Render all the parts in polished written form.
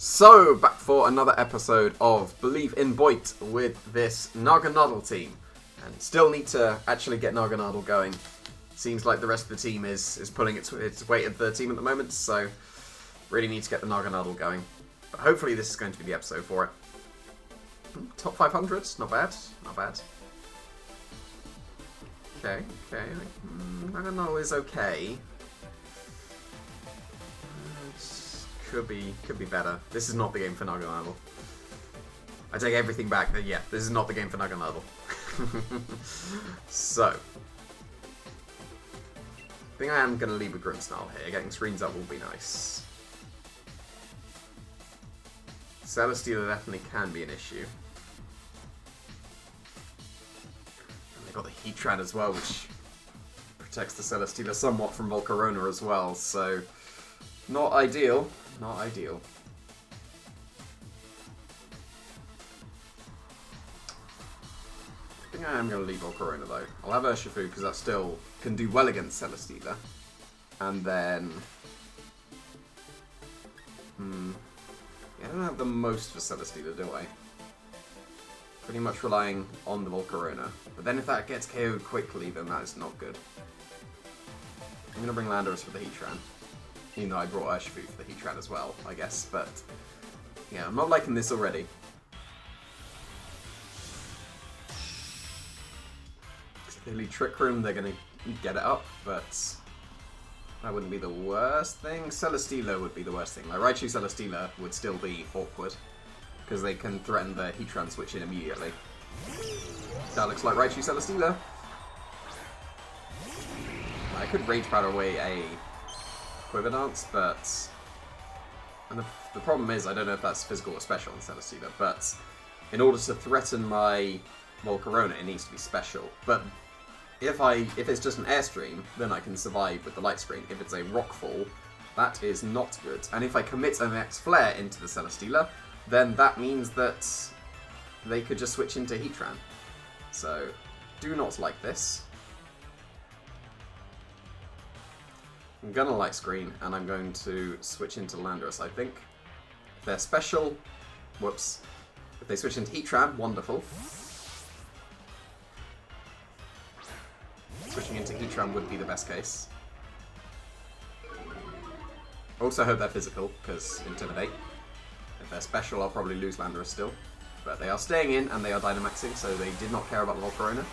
So, back for another episode of Believe in Void with this Naganadel team. And still need to actually get Naganadel going. Seems like the rest of the team is pulling its weight at the team at the moment, so really need to get the Naganadel going. But hopefully this is going to be the episode for it. Top 500, not bad, not bad. Okay. Naganadel is okay. Could be better. This is not the game for Naganadel. I take everything back. Yeah, this is not the game for Naganadel. So, I think I am going to leave with Grimmsnarl here. Getting screens up will be nice. Celesteela definitely can be an issue. And they got the Heatran as well, which protects the Celesteela somewhat from Volcarona as well, so not ideal. Not ideal. I think I am going to leave Volcarona though. I'll have Urshifu because that still can do well against Celesteela. And then... Yeah, I don't have the most for Celesteela, do I? Pretty much relying on the Volcarona. But then if that gets KO'd quickly, then that is not good. I'm going to bring Landorus for the Heatran. Even though I brought Urshifu for the Heatran as well, I guess, but yeah, I'm not liking this already. If they lead Trick Room, they're going to get it up, but that wouldn't be the worst thing. Celesteela would be the worst thing. Like, Raichu Celesteela would still be awkward, because they can threaten the Heatran switch in immediately. That looks like Raichu Celesteela. I could Rage Powder away a Quiver Dance, but and the problem is I don't know if that's physical or special in Celesteela, but in order to threaten my Volcarona it needs to be special. But if it's just an Airstream, then I can survive with the Light Screen. If it's a Rockfall, that is not good. And if I commit an X-Flare into the Celesteela, then that means that they could just switch into Heatran. So, do not like this. I'm gonna Light Screen, and I'm going to switch into Landorus, I think. If they're special, whoops. If they switch into Heatran, wonderful. Switching into Heatran would be the best case. Also hope they're physical, because Intimidate. If they're special, I'll probably lose Landorus still. But they are staying in, and they are Dynamaxing, so they did not care about the Volcarona.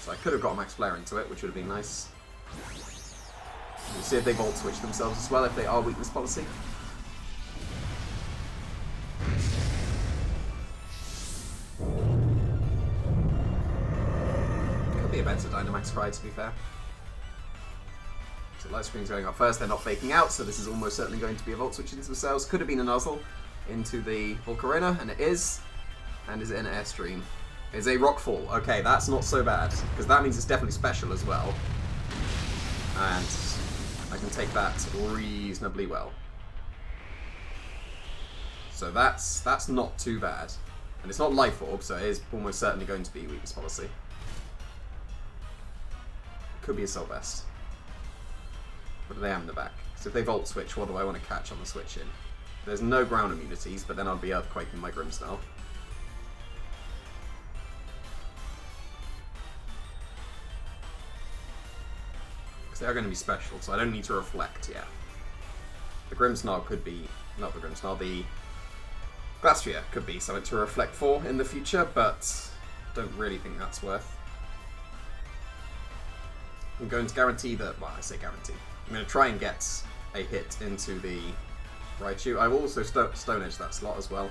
So I could have got a Max Flare into it, which would have been nice. We'll see if they Volt Switch themselves as well, if they are Weakness Policy. Could be a better Dynamax Cry, to be fair. So Light Screen's going up first, they're not faking out, so this is almost certainly going to be a Volt Switch into themselves. Could have been a Nuzzle into the Volcarona, and it is. And is it an Airstream? It's a Rockfall. Okay, that's not so bad, because that means it's definitely special as well. And I can take that reasonably well. So that's not too bad. And it's not Life Orb, so it is almost certainly going to be Weakness Policy. Could be Assault Vest. What do they have in the back? So if they Volt Switch, what do I want to catch on the switch in? There's no ground immunities, but then I'll be Earthquaking my Grimmsnarl. They are going to be special, so I don't need to reflect yet. The Grimmsnarl could be, not the Grimmsnarl, the Glastrier could be something to reflect for in the future, but don't really think that's worth. I'm going to guarantee that, well, I say guarantee. I'm going to try and get a hit into the Raichu. I will also Stone Edge that slot as well,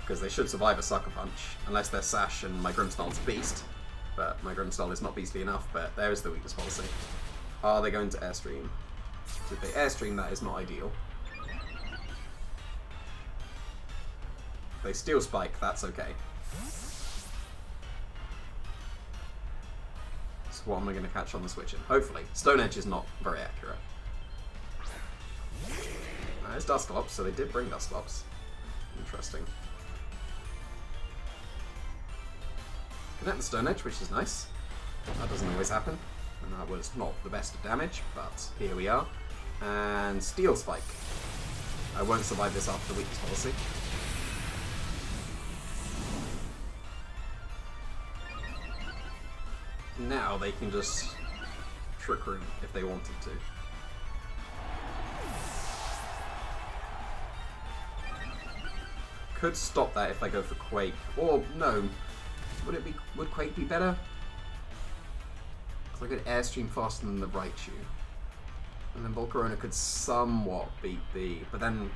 because they should survive a Sucker Punch, unless they're Sash and my Grimmsnarl's Beast. But my Grimmsnarl is not beastly enough, but there is the Weakness Policy. Are they going to Airstream? So if they Airstream, that is not ideal. If they Steel Spike, that's okay. So what am I going to catch on the switch in? Hopefully. Stone Edge is not very accurate. There's Dusclops, so they did bring Dusclops. Interesting. Connect the Stone Edge, which is nice. That doesn't always happen. And that was not the best of damage, but here we are. And Steel Spike. I won't survive this after the weakness policy. Now they can just Trick Room if they wanted to. Could stop that if I go for Quake. Or no. Would Quake be better? Because I could Airstream faster than the Raichu. And then Volcarona could somewhat beat B, but then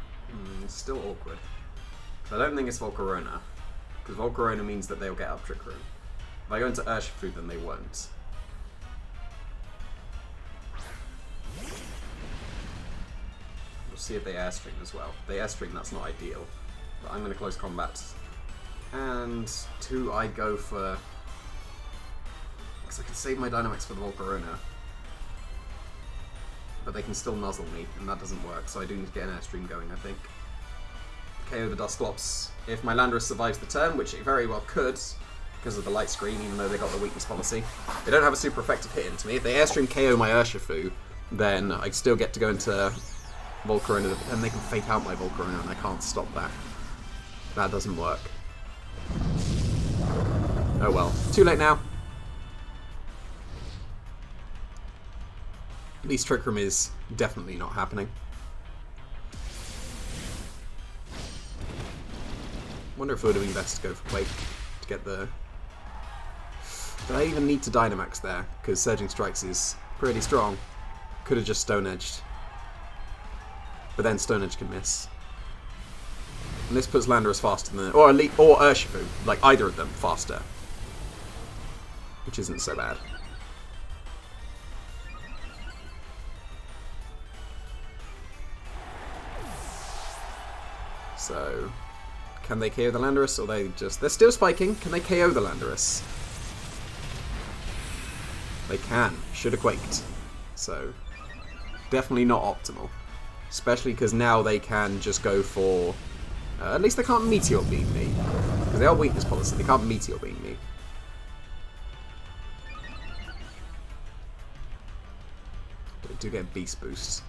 it's still awkward. So I don't think it's Volcarona, because Volcarona means that they'll get up Trick Room. If I go into Urshifu, then they won't. We'll see if they Airstream as well. If they Airstream, that's not ideal. But I'm going to close combat. And 2, I go for... because I can save my Dynamax for the Volcarona. But they can still nuzzle me, and that doesn't work, so I do need to get an Airstream going, I think. KO the Dusclops. If my Landorus survives the turn, which it very well could, because of the light screen, even though they got the weakness policy. They don't have a super effective hit into me. If they Airstream KO my Urshifu, then I still get to go into Volcarona, and they can fake out my Volcarona, and I can't stop that. That doesn't work. Oh well. Too late now. At least Trick Room is definitely not happening. Wonder if it would have been best to go for Quake to get the... Did I even need to Dynamax there? Because Surging Strikes is pretty strong. Could have just Stone Edged. But then Stone Edge can miss. And this puts Landorus faster than... Or Urshifu. Like, either of them faster. Which isn't so bad. So, can they KO the Landorus, or they just... They're still spiking. Can they KO the Landorus? They can. Should have Quaked. So, definitely not optimal. Especially because now they can just go for... at least they can't Meteor Beam me. Because they are weakness policy. They can't Meteor Beam me. But I do get Beast Boost.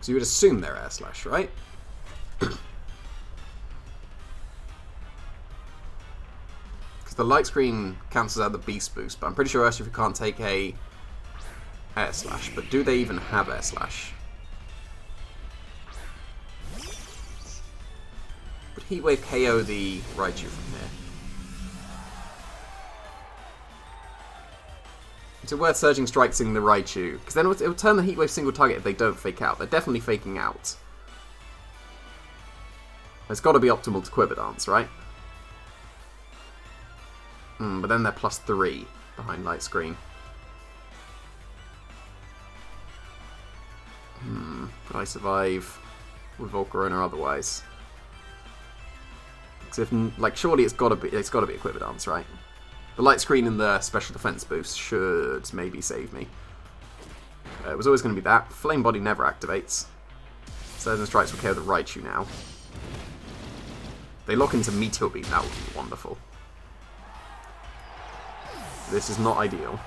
So you would assume they're Air Slash, right? Because the light screen cancels out the Beast Boost, but I'm pretty sure Urshifu can't take a Air Slash. But do they even have Air Slash? Would Heatwave KO the Raichu from here? Is it worth Surging Strikesing the Raichu? Because then it will turn the Heatwave single target if they don't fake out. They're definitely faking out. It's got to be optimal to Quiver Dance, right? But then they're +3 behind Light Screen. Could I survive with Volcarona otherwise? Because if, like, surely it's got to be a Quiver Dance, right? The light screen and the special defense boost should maybe save me. It was always going to be that. Flame Body never activates. Surging Strikes will KO the Raichu now. If they lock into Meteor Beam, that would be wonderful. This is not ideal.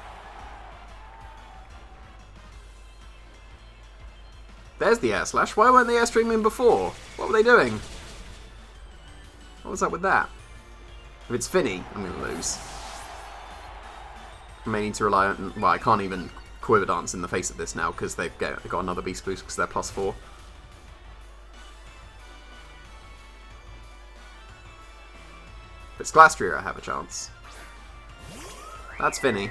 There's the Air Slash. Why weren't they Airstreaming before? What were they doing? What was up with that? If it's Finny, I'm going to lose. I may need to rely on... Well, I can't even Quiver Dance in the face of this now because they've got another Beast Boost because they're +4. If it's Glastrier, I have a chance. That's Finny.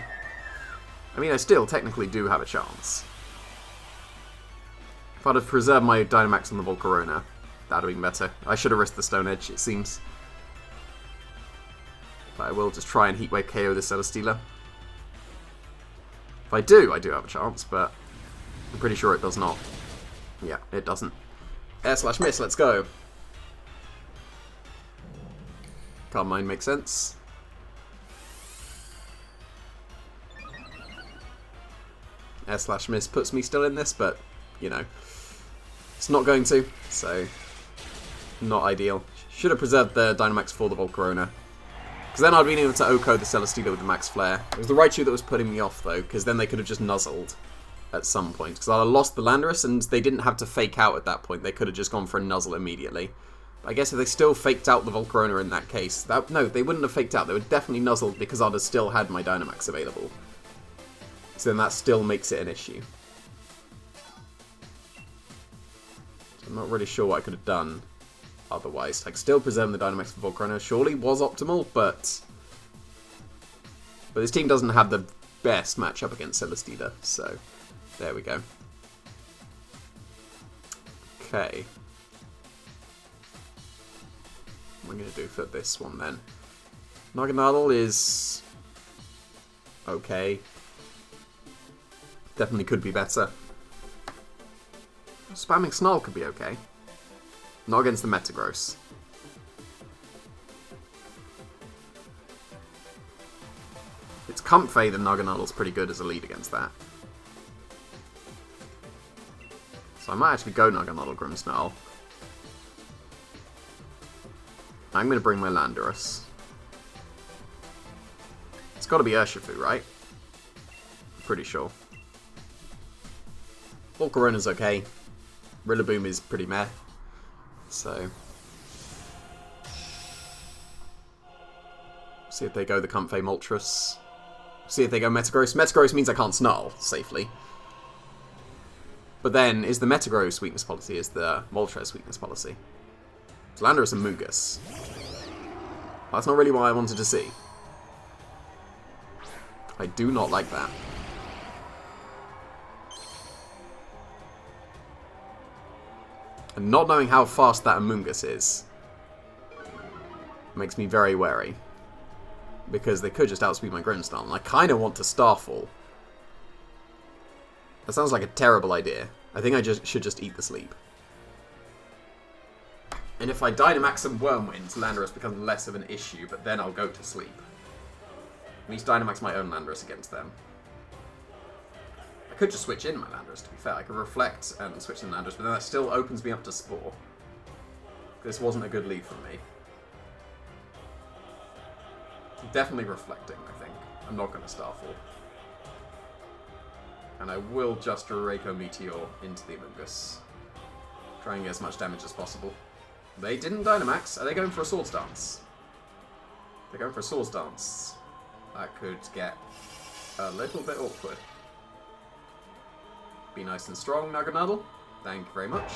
I mean, I still technically do have a chance. If I'd have preserved my Dynamax on the Volcarona, that would have been better. I should have risked the Stone Edge, it seems. But I will just try and Heatwave KO this Celesteela. If I do have a chance, but I'm pretty sure it does not. Yeah, it doesn't. Air Slash Miss, let's go. Calm Mind makes sense. Air Slash Miss puts me still in this, but, you know, it's not going to, so not ideal. Should have preserved the Dynamax for the Volcarona. Because then I'd have been able to OHKO the Celesteela with the Max Flare. It was the Raichu that was putting me off, though, because then they could have just nuzzled. at some point, because I lost the Landorus, and they didn't have to fake out at that point. They could have just gone for a Nuzzle immediately. But I guess if they still faked out the Volcarona in that case, no, they wouldn't have faked out. They would definitely Nuzzle, because I'd have still had my Dynamax available. So then that still makes it an issue. So I'm not really sure what I could have done otherwise. Like, still preserving the Dynamax for Volcarona surely was optimal, but this team doesn't have the best matchup against Celesteela, so there we go. Okay. What am I going to do for this one then? Naganadel is okay. Definitely could be better. Spamming Snarl could be okay. Not against the Metagross. It's Comfey that Naganadel's pretty good as a lead against that. So I might actually go Naganadel Grimmsnarl. I'm going to bring my Landorus. It's got to be Urshifu, right? Pretty sure. Volcarona's okay. Rillaboom is pretty meh. So see if they go the Comfey Moltres. See if they go Metagross. Metagross means I can't Snarl safely. But then, is the Metagross weakness policy, is the Moltres weakness policy? It's Landorus and Mungus. That's not really what I wanted to see. I do not like that. And not knowing how fast that Amoonguss is makes me very wary. Because they could just outspeed my Grimmsnarl, and I kind of want to Starfall. That sounds like a terrible idea. I think I should just eat the sleep. And if I Dynamax and Wyrmwind, Landorus becomes less of an issue, but then I'll go to sleep. At least Dynamax my own Landorus against them. I could just switch in my Landorus, to be fair. I could Reflect and switch in Landorus, but then that still opens me up to Spore. This wasn't a good lead from me. Definitely Reflecting, I think. I'm not going to Starfall. And I will just Draco Meteor into the Amoonguss. Try and get as much damage as possible. They didn't Dynamax. Are they going for a Swords Dance? They're going for a Swords Dance. That could get a little bit awkward. Be nice and strong, Naganadel. Thank you very much.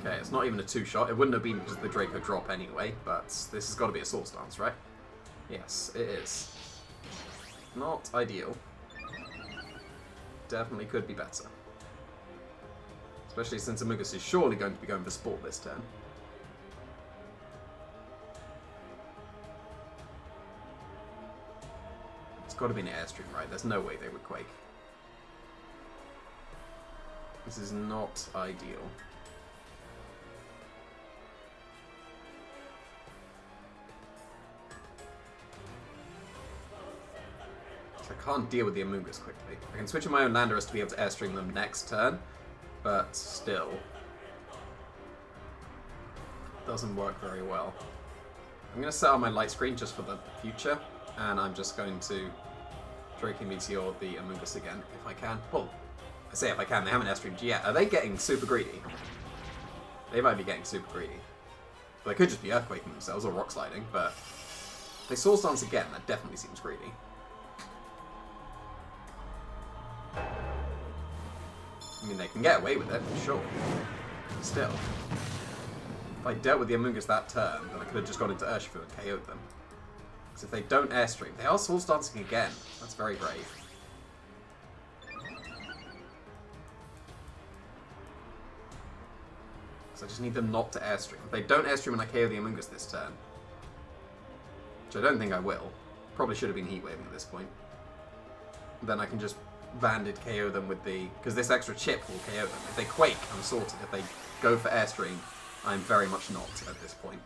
Okay, it's not even a two-shot. It wouldn't have been just the Draco drop anyway, but this has got to be a Swords Dance, right? Yes, it is. Not ideal. Definitely could be better. Especially since Amoonguss is surely going to be going for Sport this turn. It's got to be an Airstream, right? There's no way they would Quake. This is not ideal. I can't deal with the Amoonguss quickly. I can switch in my own Landorus to be able to Airstream them next turn, but still. Doesn't work very well. I'm going to set on my light screen just for the future, and I'm just going to Draco Meteor the Amoonguss again, if I can. Well, I say if I can, they haven't Airstreamed yet. Are they getting super greedy? They might be getting super greedy. Well, they could just be Earthquaking themselves or Rock Sliding, but if they Swords Dance again, that definitely seems greedy. I mean, they can get away with it, for sure. Still. If I dealt with the Amoonguss that turn, then I could have just gone into Urshifu and KO'd them. Because if they don't Airstream, they are Swords Dancing again. That's very brave. So I just need them not to Airstream. If they don't Airstream and I KO the Amoonguss this turn, which I don't think I will, probably should have been Heat Waving at this point, then I can just Banded KO them with the... because this extra chip will KO them. If they Quake, I'm sorted. If they go for Airstream, I'm very much not at this point.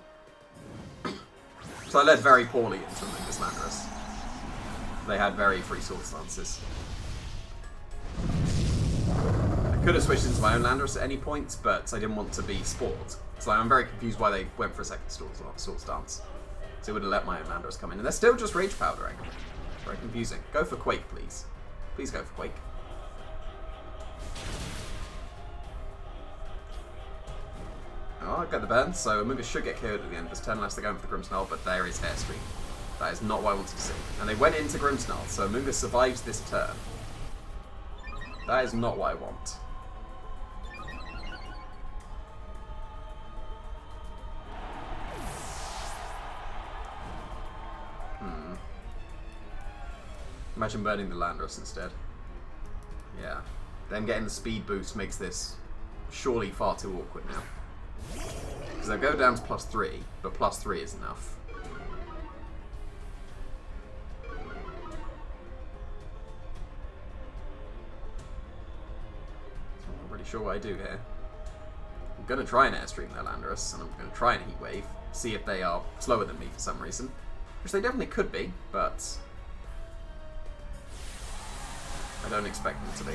So I led very poorly into this Landorus. They had very free Swords Stances. I could have switched into my own Landorus at any point, but I didn't want to be Sport. So I'm very confused why they went for a second Swords Dance. So it would have let my own Landorus come in. And they're still just Rage Powdering. Very confusing. Go for Quake, please. Please go for Quake. Oh, I get the burn, so Amoonguss should get KO'd at the end of this turn unless they're going for the Grimmsnarl, but there is Airstream. That is not what I wanted to see. And they went into Grimmsnarl, so Amoonguss survives this turn. That is not what I want. Imagine burning the Landorus instead. Yeah. Them getting the speed boost makes this surely far too awkward now. Because they'll go down to +3, but +3 is enough. I'm not really sure what I do here. I'm going to try and Airstream their Landorus, and I'm going to try and Heat Wave, see if they are slower than me for some reason. Which they definitely could be, but I don't expect them to be.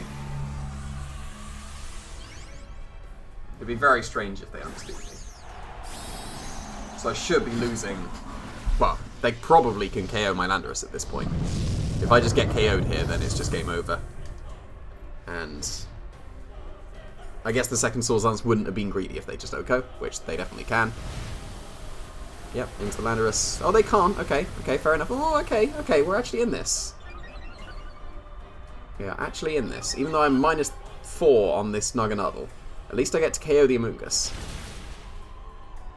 It'd be very strange if they understood me. So I should be losing. Well, they probably can KO my Landorus at this point. If I just get KO'd here, then it's just game over. And I guess the second Swords Dance wouldn't have been greedy if they just OHKO, which they definitely can. Yep, into the Landorus. Oh, they can't. Okay, okay, fair enough. Oh, okay, we're actually in this. Yeah, actually in this. Even though I'm -4 on this Naganadel, at least I get to KO the Amoonguss.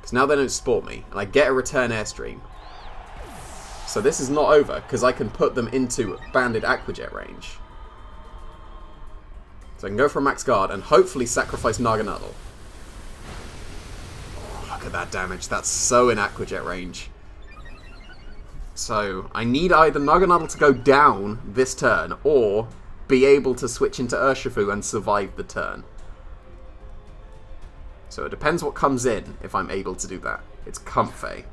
Because now they don't sport me, and I get a return Airstream. So this is not over, because I can put them into Banded Aqua Jet range. So I can go for a max guard, and hopefully sacrifice Naganadel. Oh, look at that damage. That's so in Aqua Jet range. So I need either Naganadel to go down this turn, or be able to switch into Urshifu and survive the turn. So it depends what comes in if I'm able to do that. It's Comfey.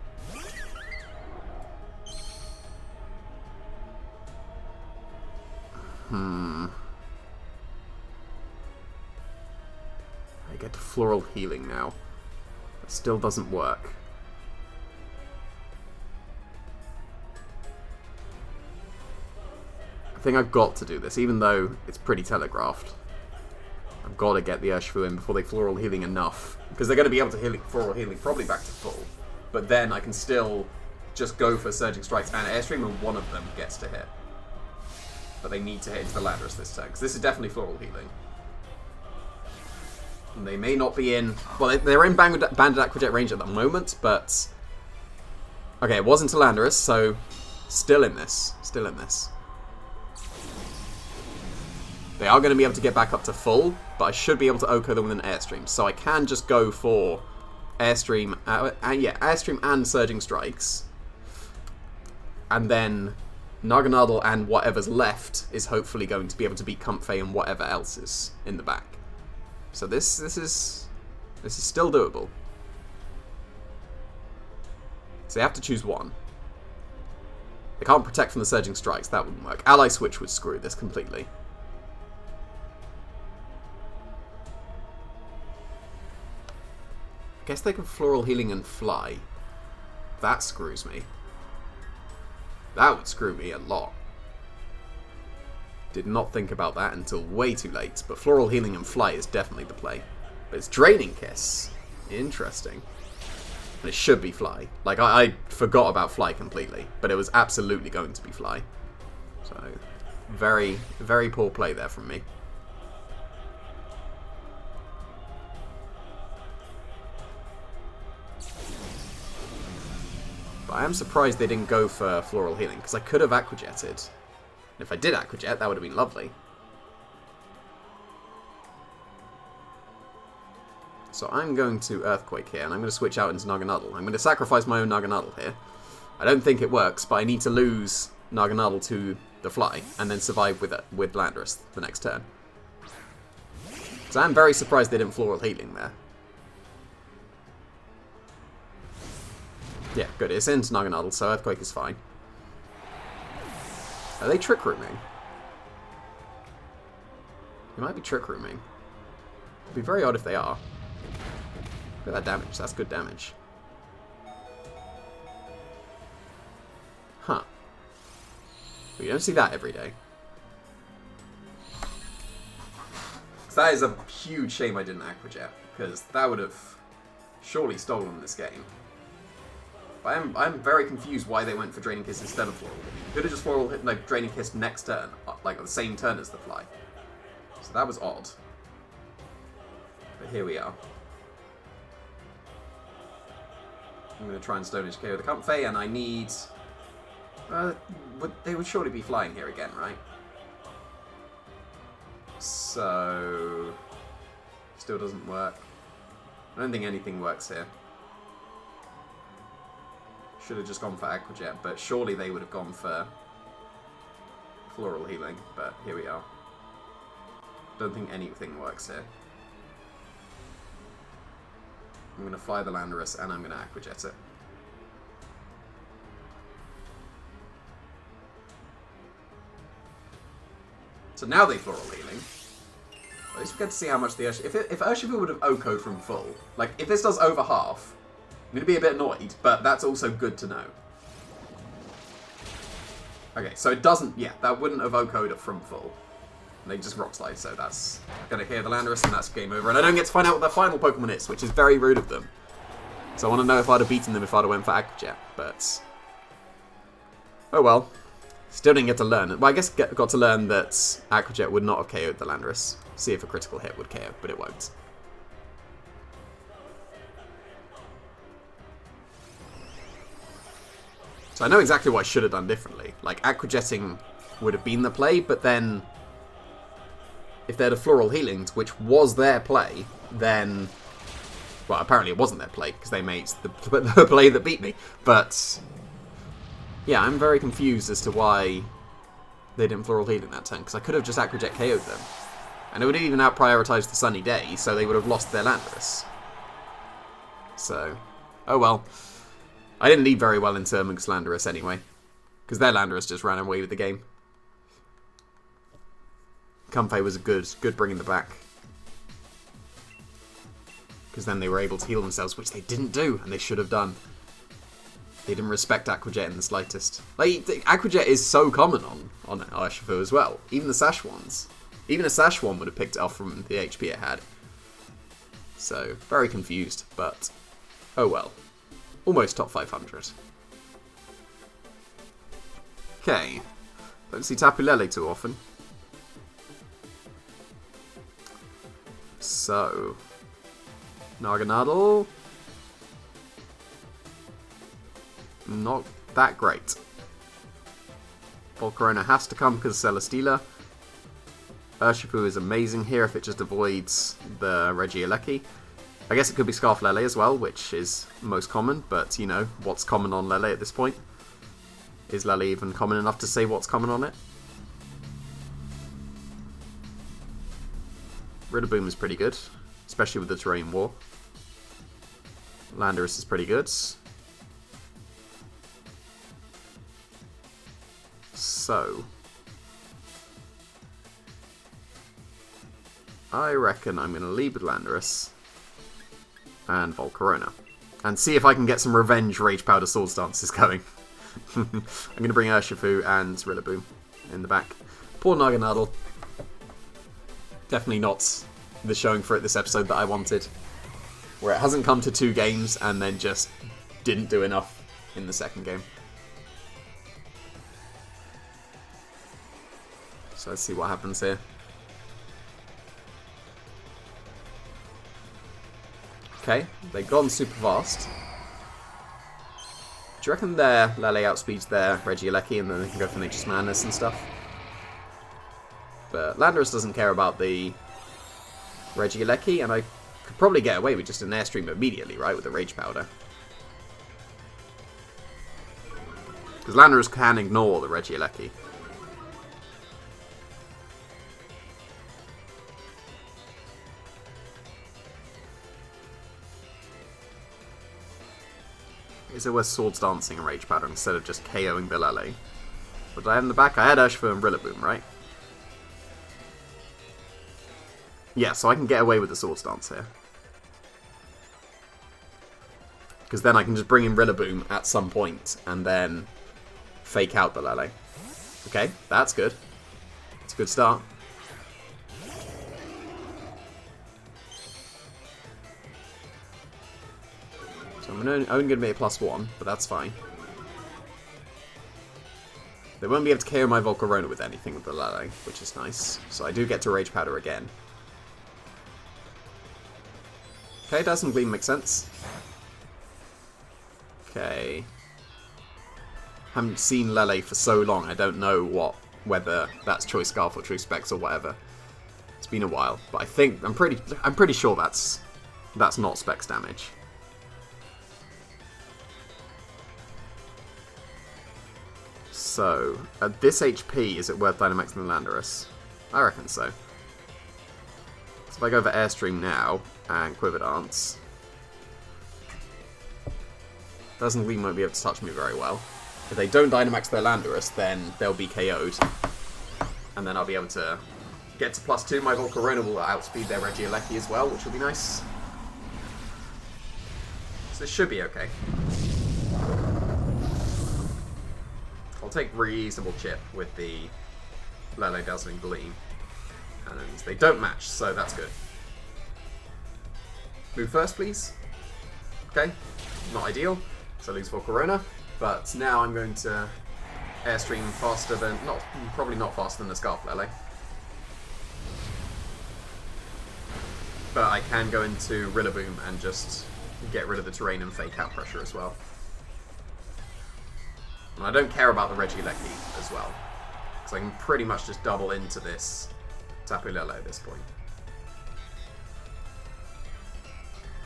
I get to Floral Healing now. That still doesn't work. I think I've got to do this, even though it's pretty telegraphed. I've got to get the Urshifu in before they Floral Healing enough. Because they're going to be able to heal Floral Healing probably back to full. But then I can still just go for Surging Strikes and Airstream, and one of them gets to hit. But they need to hit into the Landorus this turn, because this is definitely Floral Healing. And they may not be in... Well, they're in Banded Aqua Jet range at the moment, but... Okay, it wasn't to Landorus, so... Still in this. Still in this. They are going to be able to get back up to full, but I should be able to OHKO them with an Airstream. So I can just go for Airstream, Airstream and Surging Strikes. And then Naganadel and whatever's left is hopefully going to be able to beat Comfey and whatever else is in the back. So this is still doable. So they have to choose one. They can't protect from the Surging Strikes, that wouldn't work. Ally Switch would screw this completely. I guess they can Floral Healing and fly. That screws me. That would screw me a lot. Did not think about that until way too late, but Floral Healing and fly is definitely the play. But it's Draining Kiss. Interesting. And it should be fly. Like, I forgot about fly completely, but it was absolutely going to be fly. So, very, very poor play there from me. I am surprised they didn't go for Floral Healing, because I could have Aqua Jetted. And if I did Aqua Jet, that would have been lovely. So I'm going to Earthquake here, and I'm going to switch out into Naganadel. I'm going to sacrifice my own Naganadel here. I don't think it works, but I need to lose Naganadel to the fly, and then survive with Landorus the next turn. So I'm very surprised they didn't Floral Healing there. Yeah, good. It's into Naganadel, so Earthquake is fine. Are they Trick Rooming? They might be Trick Rooming. It'd be very odd if they are. Look at that damage. That's good damage. But you don't see that every day. So that is a huge shame I didn't Aqua Jet, because that would have surely stolen this game. I'm very confused why they went for Draining Kiss instead of Floral. You could have just Floral hit, like, Draining Kiss next turn, like the same turn as the Fly. So that was odd. But here we are. I'm going to try and Stone Edge KO the Comfey, and I need... they would surely be flying here again, right? So... Still doesn't work. I don't think anything works here. Should have just gone for Aqua Jet, but surely they would have gone for Floral Healing, but here we are. Don't think anything works here. I'm going to fly the Landorus and I'm going to Aqua Jet it. So now they Floral Healing. At least we get to see how much the Urshifu... If Urshifu would have OHKO'd from full, like, if this does over half, I'm going to be a bit annoyed, but that's also good to know. Okay, so it doesn't... Yeah, that wouldn't have OHKO'd it from full. They just Rock Slide, so that's going to hear the Landorus, and that's game over. And I don't get to find out what their final Pokemon is, which is very rude of them. So I want to know if I'd have beaten them if I'd have went for Aqua Jet, but... Oh well. Still didn't get to learn. Well, I guess got to learn that Aqua Jet would not have KO'd the Landorus. See if a critical hit would KO, but it won't. So I know exactly what I should have done differently. Like, Aqua Jetting would have been the play, but then... If they'd have Floral Healinged, which was their play, then... Well, apparently it wasn't their play, because they made the play that beat me. But... Yeah, I'm very confused as to why they didn't Floral Healing that turn, because I could have just Aqua Jet KO'd them. And it would even out-prioritize the Sunny Day, so they would have lost their Landorus. So, oh well. I didn't lead very well in Terminus Landorus anyway, because their Landorus just ran away with the game. Comfey was good bringing the back. Because then they were able to heal themselves, which they didn't do, and they should have done. They didn't respect Aqua Jet in the slightest. Like, Aqua Jet is so common on Urshifu as well. Even the Sash ones. Even a Sash one would have picked it off from the HP it had. So, very confused, but oh well. Almost top 500. Okay. Don't see Tapu Lele too often. So, Naganadel. Not that great. Volcarona has to come because of Celesteela. Urshifu is amazing here if it just avoids the Regieleki. I guess it could be Scarf Lele as well, which is most common, but, you know, what's common on Lele at this point? Is Lele even common enough to say what's common on it? Rillaboom is pretty good, especially with the Terrain War. Landorus is pretty good. So, I reckon I'm going to lead with Landorus and Volcarona. And see if I can get some revenge Rage Powder Swords Dances going. I'm going to bring Urshifu and Rillaboom in the back. Poor Naganadel. Definitely not the showing for it this episode that I wanted. Where it hasn't come to 2 games and then just didn't do enough in the second game. So let's see what happens here. Okay, they've gone super fast. Do you reckon their Lele outspeeds their Regieleki and then they can go for Nature's Madness and stuff? But Landorus doesn't care about the Regieleki, and I could probably get away with just an Airstream immediately, right, with the Rage Powder. Because Landorus can ignore the Regieleki. Is it worth Swords Dancing and Rage Powder instead of just KOing the Lele? What did I have in the back? I had Urshifu and Rillaboom, right? Yeah, so I can get away with the Swords Dance here. Because then I can just bring in Rillaboom at some point and then fake out the Lele. Okay, that's good. It's a good start. So I'm only going to be a +1, but that's fine. They won't be able to KO my Volcarona with anything with the Lele, which is nice. So I do get to Rage Powder again. Okay, Dazzling Gleam makes sense. Okay. Haven't seen Lele for so long, I don't know whether that's Choice Scarf or True Specs or whatever. It's been a while, but I'm pretty sure that's not Specs damage. So, at this HP, is it worth Dynamaxing the Landorus? I reckon so. So if I go for Airstream now, and Quiver Dance, Dazzling Gleam won't be able to touch me very well. If they don't Dynamax their Landorus, then they'll be KO'd. And then I'll be able to get to +2. My Volcarona will outspeed their Regieleki as well, which will be nice. So this should be okay. I'll take reasonable chip with the Lele Dazzling Gleam. And they don't match, so that's good. Move first, please. Okay, not ideal. So I lose Volcarona. But now I'm going to Airstream faster than... probably not faster than the Scarf Lele. But I can go into Rillaboom and just get rid of the terrain and fake out pressure as well. And I don't care about the Regieleki as well. Because I can pretty much just double into this Tapu Lele at this point.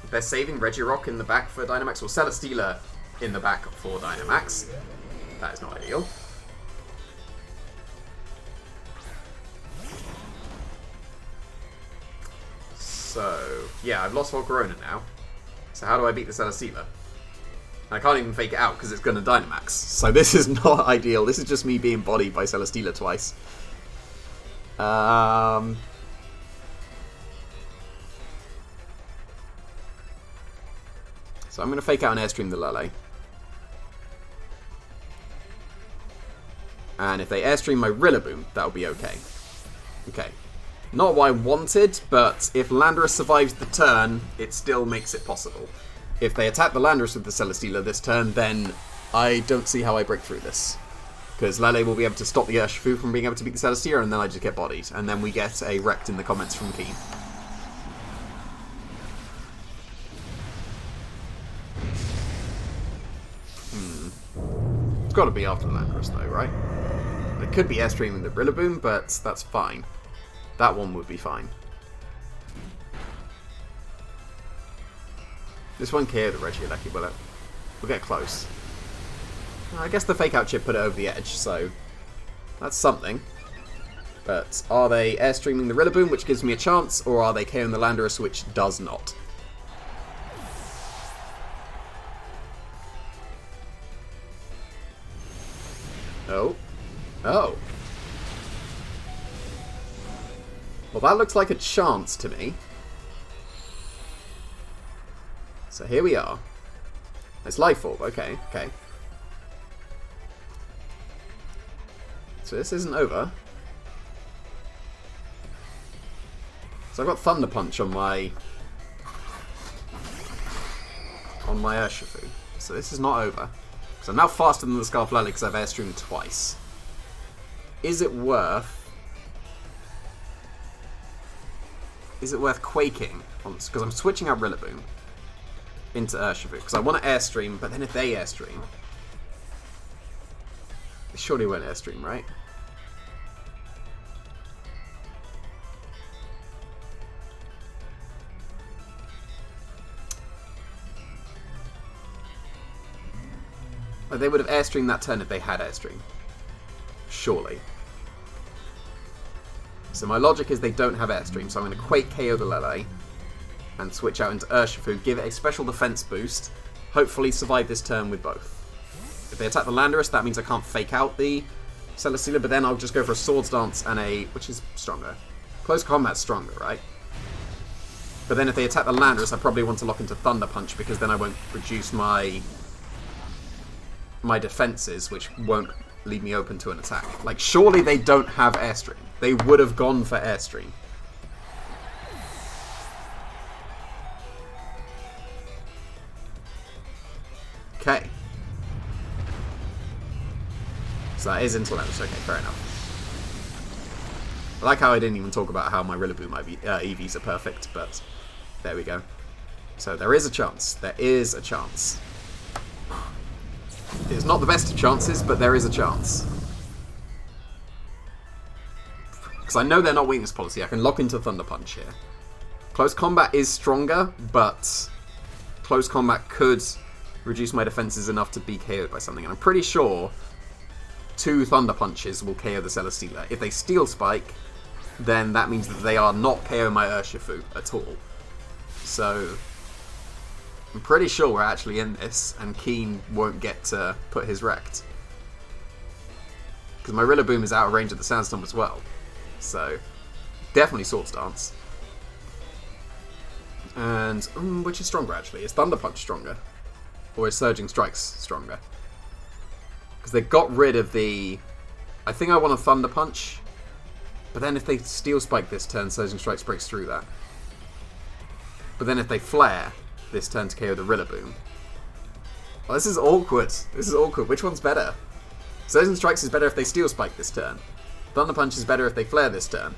If they're saving Regirock in the back for Dynamax, or Celesteela in the back for Dynamax, that is not ideal. So, yeah, I've lost Volcarona now. So how do I beat the Celesteela? I can't even fake it out because it's going to Dynamax. So this is not ideal. This is just me being bodied by Celesteela twice. So I'm going to fake out an Airstream the Lele. And if they Airstream my Rillaboom, that'll be okay. Okay. Not what I wanted, but if Landorus survives the turn, it still makes it possible. If they attack the Landorus with the Celesteela this turn, then I don't see how I break through this. Because Lele will be able to stop the Urshifu from being able to beat the Celesteela, and then I just get bodied. And then we get a wrecked in the comments from Keen. It's got to be after the Landorus though, right? It could be Airstreaming the Rillaboom, but that's fine. That one would be fine. This won't KO the Regieleki, will it? We'll get close. I guess the fake out chip put it over the edge, so that's something. But are they Airstreaming the Rillaboom, which gives me a chance, or are they KOing the Landorus, which does not? Oh. Oh. Well, that looks like a chance to me. So here we are. It's Life Orb, okay, okay. So this isn't over. So I've got Thunder Punch on my Urshifu. So this is not over. So I'm now faster than the Scarf Lele because I've Airstreamed twice. Is it worth quaking? Because I'm switching out Rillaboom into Urshifu. Because I want to Airstream, but then if they Airstream... They surely won't Airstream, right? Like they would have Airstreamed that turn if they had Airstream. Surely. So my logic is they don't have Airstream, so I'm going to Quake KO the Lele and switch out into Urshifu, give it a special defense boost, hopefully survive this turn with both. If they attack the Landorus, that means I can't fake out the Celesteela, but then I'll just go for a Swords Dance and a... which is stronger? Close Combat's stronger, right? But then if they attack the Landorus, I probably want to lock into Thunder Punch, because then I won't reduce my defenses, which won't leave me open to an attack. Like, surely they don't have Airstream. They would have gone for Airstream. Okay. So that is Interlens. Okay, fair enough. I like how I didn't even talk about how my Rillaboom EVs are perfect, but there we go. So there is a chance. There is a chance. It's not the best of chances, but there is a chance. Because I know they're not weakness policy. I can lock into Thunder Punch here. Close combat is stronger, but close combat could reduce my defenses enough to be KO'd by something. And I'm pretty sure 2 Thunder Punches will KO the Celesteela. If they Steel Spike, then that means that they are not KO my Urshifu at all. So I'm pretty sure we're actually in this, and Keen won't get to put his Wrecked. Because my Rillaboom is out of range of the Sandstorm as well. So definitely Swords Dance. And which is stronger actually? Is Thunder Punch stronger? Or is Surging Strikes stronger? Because they got rid of the... I think I want a Thunder Punch. But then if they Steel Spike this turn, Surging Strikes breaks through that. But then if they Flare this turn to KO the Rillaboom... Well, this is awkward. This is awkward. Which one's better? Surging Strikes is better if they Steel Spike this turn. Thunder Punch is better if they Flare this turn.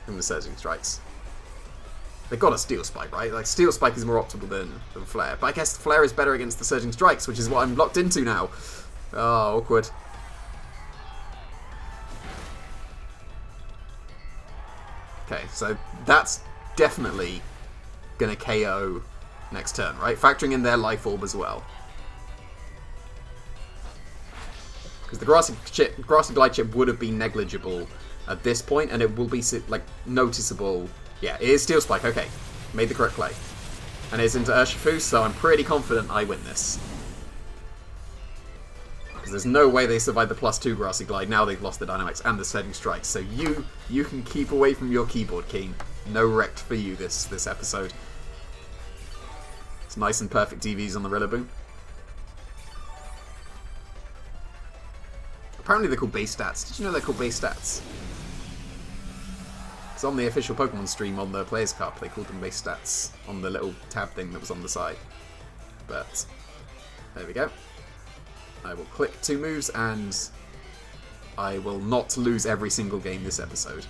And the Surging Strikes. They've got a Steel Spike, right? Like, Steel Spike is more optimal than Flare. But I guess Flare is better against the Surging Strikes, which is what I'm locked into now. Oh, awkward. Okay, so that's definitely going to KO next turn, right? Factoring in their Life Orb as well. Because the Grassy Glide Chip would have been negligible at this point, and it will be, like, noticeable. Yeah, it is Steel Spike, okay. Made the correct play. And it's into Urshifu, so I'm pretty confident I win this. Because there's no way they survive the +2 Grassy Glide. Now they've lost the Dynamax and the Surging Strike. So you can keep away from your keyboard, Keen. No Wrecked for you this episode. It's nice and perfect EVs on the Rillaboom. Apparently they're called base stats. Did you know they're called base stats? Because on the official Pokemon stream on the Players Cup, they called them base stats on the little tab thing that was on the side. But there we go. I will click 2 moves and I will not lose every single game this episode.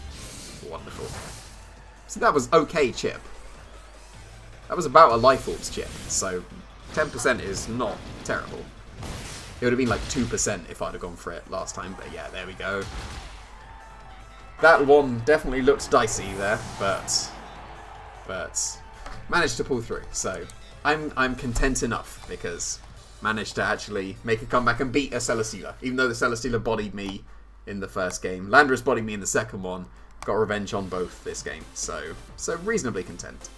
Wonderful. So that was okay chip. That was about a Life Orbs chip, so 10% is not terrible. It would have been like 2% if I'd have gone for it last time, but yeah, there we go. That one definitely looked dicey there, but managed to pull through. So I'm content enough because managed to actually make a comeback and beat a Celesteela, even though the Celesteela bodied me in the first game. Landorus bodied me in the second one. Got revenge on both this game, so reasonably content.